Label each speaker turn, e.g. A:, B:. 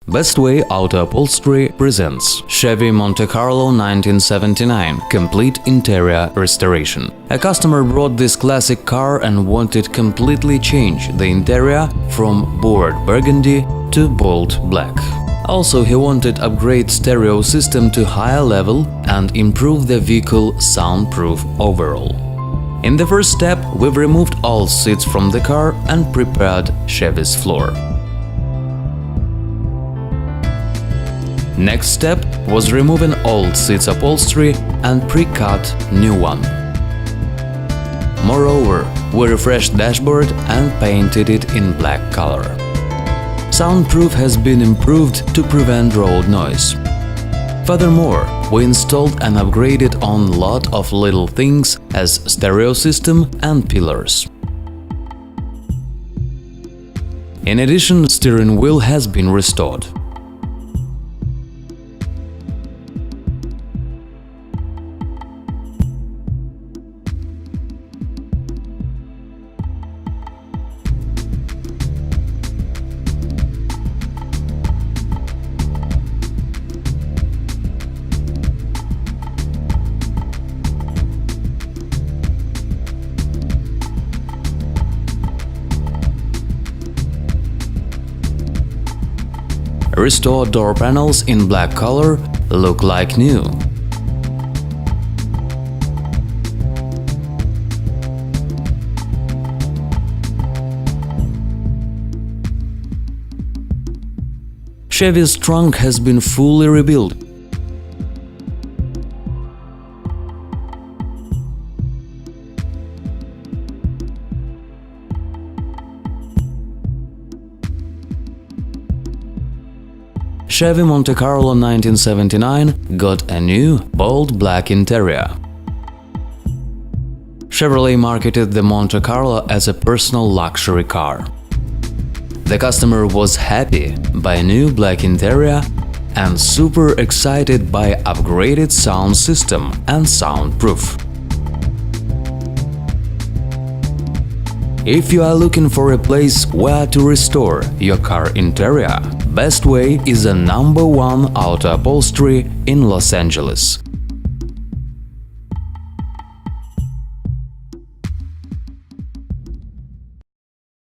A: Blvd Auto Upholstery presents Chevy Monte Carlo 1979 Complete Interior Restoration. A customer brought this classic car and wanted completely change the interior from bored burgundy to bold black. Also, he wanted upgrade stereo system to higher level and improve the vehicle soundproof overall. In the first step, we've removed all seats from the car and prepared Chevy's floor. Next step was removing old seats upholstery and pre-cut new one. Moreover, we refreshed dashboard and painted it in black color. Soundproof has been improved to prevent road noise. Furthermore, we installed and upgraded on lot of little things as stereo system and pillars. In addition, steering wheel has been restored. Restored door panels in black color look like new. Chevy's trunk has been fully rebuilt. Chevy Monte Carlo 1979 got a new, bold black interior. Chevrolet marketed the Monte Carlo as a personal luxury car. The customer was happy by new black interior and super excited by upgraded sound system and soundproof. If you are looking for a place where to restore your car interior, Blvd is a #1 auto upholstery in Los Angeles.